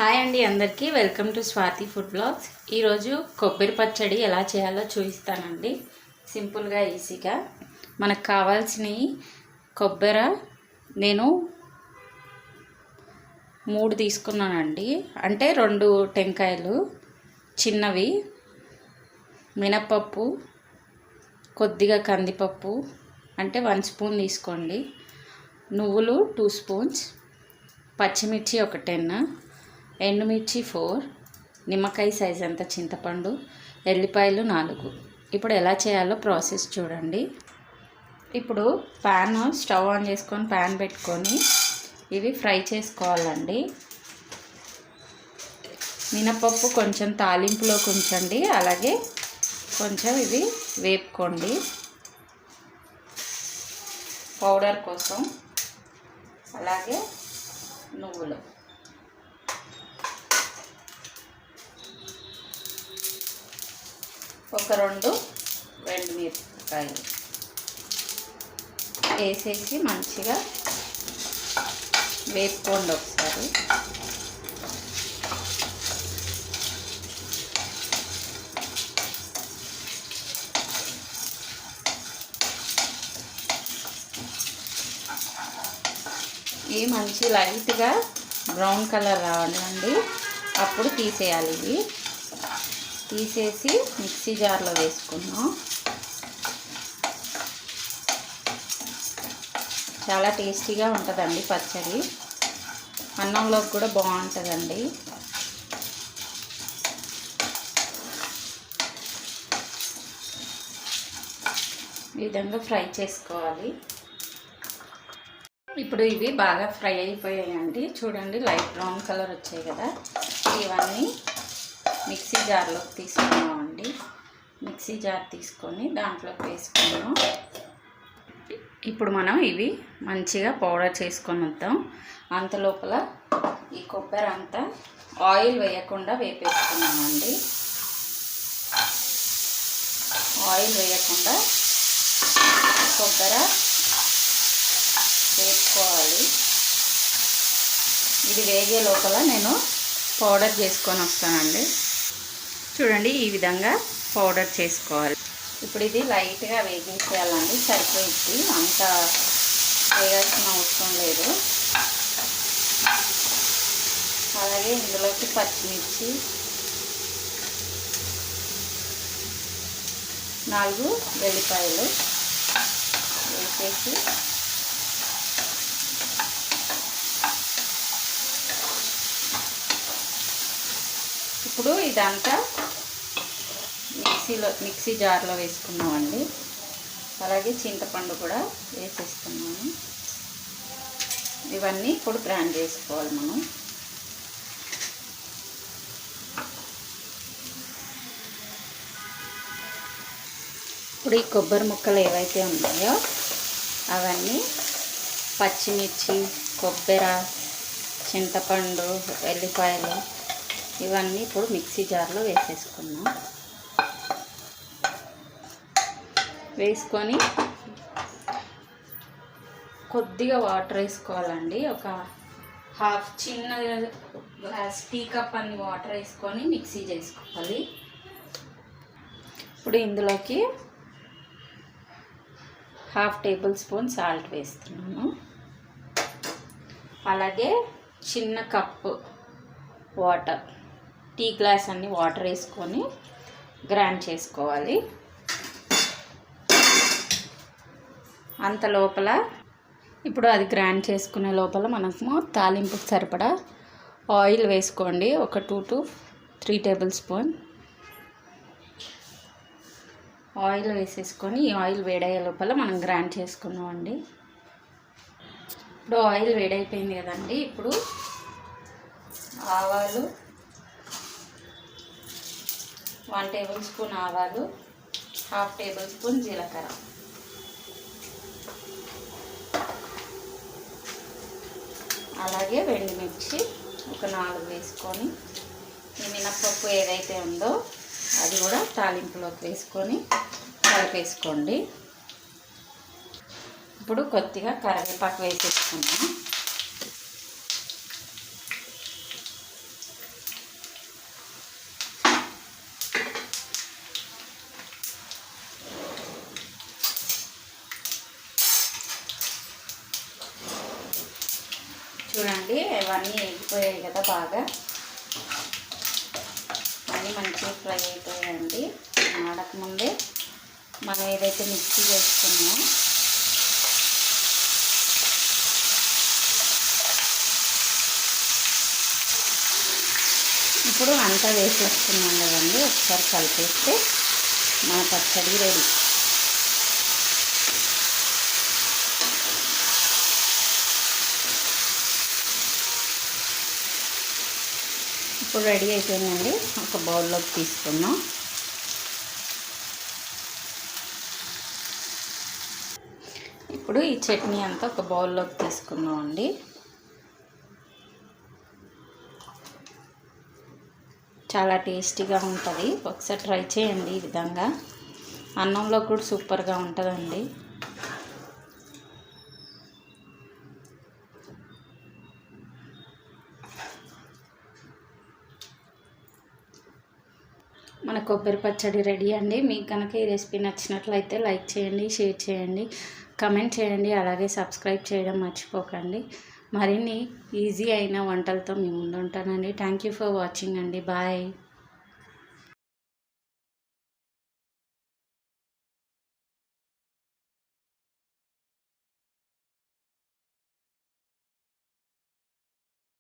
Hi అండి అందరికీ welcome to Swathi food blogs. ఈరోజు కొబ్బరి పచ్చడి ఎలా చేయాలో చూపిస్తానండి. సింపుల్గా ఈజీగా మనకు కావాల్సినవి కొబ్బరి నేను 3 తీసుకున్నానండి. అంటే 2 టెంకాయలు చిన్నవి, మినపప్పు, కొద్దిగా కందిపప్పు అంటే 1 స్పూన్ తీసుకోండి, నువ్వులు 2 స్పూన్స్, పచ్చిమిర్చి ఒక 10, ఎండుమిర్చి 4, నిమ్మకాయ సైజ్ అంత చింతపండు, ఎల్లిపాయలు 4. ఇప్పుడు ఎలా చేయాలో ప్రాసెస్ చూడండి. ఇప్పుడు స్టవ్ ఆన్ చేసుకొని ప్యాన్ పెట్టుకొని ఇవి ఫ్రై చేసుకోవాలండి. మినపప్పు కొంచెం తాలింపులోకి ఉంచండి, అలాగే కొంచెం ఇవి వేపుకోండి పౌడర్ కోసం. అలాగే నువ్వులు ఒక 2 ఎండుమిరపకాయలు వేసేసి మంచిగా వేపుకోండి ఒకసారి. ఇవి మంచి లైట్గా బ్రౌన్ కలర్ రావాలండి, అప్పుడు తీసేయాలి. ఇవి తీసేసి మిక్సీ జార్లో వేసుకున్నాం. చాలా టేస్టీగా ఉంటుందండి పచ్చడి, అన్నంలోకి కూడా బాగుంటుందండి. ఈ విధంగా ఫ్రై చేసుకోవాలి. ఇప్పుడు ఇవి బాగా ఫ్రై అయిపోయాయండి. చూడండి, లైట్ బ్రౌన్ కలర్ వచ్చాయి కదా. ఇవన్నీ మిక్సీ జార్లోకి తీసుకున్నామండి. మిక్సీ జార్ తీసుకొని దాంట్లోకి వేసుకున్నాం. ఇప్పుడు మనం ఇవి మంచిగా పౌడర్ చేసుకొని వద్దాం. అంత లోపల ఈ కొబ్బరి అంతా ఆయిల్ వేయకుండా వేపేసుకున్నామండి. ఆయిల్ వేయకుండా కొబ్బరి వేసుకోవాలి. ఇది వేగే లోపల నేను పౌడర్ చేసుకొని వస్తానండి. చూడండి, ఈ విధంగా పౌడర్ చేసుకోవాలి. ఇప్పుడు ఇది లైట్గా వేగించేయాలండి, సరిపోయింది. అంత వేయాల్సిన అవసరం లేదు. అలాగే ఇందులోకి పచ్చిమిర్చి 4 వెల్లిపాయలు వేసేసి ఇప్పుడు ఇదంతా మిక్సీ జార్లో వేసుకున్నామండి. అలాగే చింతపండు కూడా వేసేస్తున్నాము. ఇవన్నీ ఇప్పుడు గ్రైండ్ చేసుకోవాలి మనం. ఇప్పుడు ఈ కొబ్బరి ముక్కలు ఏవైతే ఉన్నాయో అవన్నీ పచ్చిమిర్చి, కొబ్బరి, చింతపండు, ఎల్లిపాయలు ఇవన్నీ ఇప్పుడు మిక్సీ జార్లో వేసేసుకున్నాం. వేసుకొని కొద్దిగా వాటర్ వేసుకోవాలండి. ఒక చిన్న గ్లాస్ టీ కప్ అన్ని వాటర్ వేసుకొని మిక్సీ చేసుకోవాలి. ఇప్పుడు ఇందులోకి 1/2 టేబుల్ స్పూన్ సాల్ట్ వేస్తున్నాను. అలాగే చిన్న కప్పు వాటర్, టీ గ్లాస్ అన్ని వాటర్ వేసుకొని గ్రైండ్ చేసుకోవాలి. అంత లోపల ఇప్పుడు అది గ్రైండ్ చేసుకునే లోపల మనము తాలింపుకి సరిపడా ఆయిల్ వేసుకోండి. ఒక 2 to 3 టేబుల్ స్పూన్ ఆయిల్ వేసేసుకొని ఈ ఆయిల్ వేడయ్యే లోపల మనం గ్రైండ్ చేసుకున్నామండి. ఇప్పుడు ఆయిల్ వేడైపోయింది కదండి. ఇప్పుడు ఆవాలు 1 టేబుల్ స్పూన్ ఆవాలు, 1/2 టేబుల్ స్పూన్ జీలకర్ర, అలాగే ఎండుమిర్చి ఒక 4 వేసుకొని ఈ మినపప్పు ఏదైతే ఉందో అది కూడా తాలింపులోకి వేసుకొని కలిపేసుకోండి. ఇప్పుడు కొద్దిగా కరివేపాకు వేసేసుకున్నాం. చూడండి ఇవన్నీ వేగిపోయాయి కదా, బాగా అన్నీ మంచిగా ఫ్రై అయిపోయాయండి. మాడకముందే మనం ఏదైతే మిక్సీ చేసుకున్నామో ఇప్పుడు అంతా వేసేస్తున్నాం కదండి, ఒకసారి కలిపేస్తే మా పచ్చడి రెడీ. ఇప్పుడు రెడీ అయిపోయిందండి. ఒక బౌల్లోకి తీసుకున్నాం. ఇప్పుడు ఈ చట్నీ అంతా ఒక బౌల్లోకి తీసుకున్నాం అండి. చాలా టేస్టీగా ఉంటుంది. ఒకసారి ట్రై చేయండి. ఈ విధంగా అన్నంలో కూడా సూపర్గా ఉంటుందండి. మన కొబ్బరి పచ్చడి రెడీ అండి. మీకు కనుక ఈ రెసిపీ నచ్చినట్లయితే లైక్ చేయండి, షేర్ చేయండి, కమెంట్ చేయండి, అలాగే సబ్స్క్రైబ్ చేయడం మర్చిపోకండి. మరిన్ని ఈజీ అయిన వంటలతో మీ ముందు ఉంటానండి. థ్యాంక్ యూ ఫర్ వాచింగ్ అండి. బాయ్.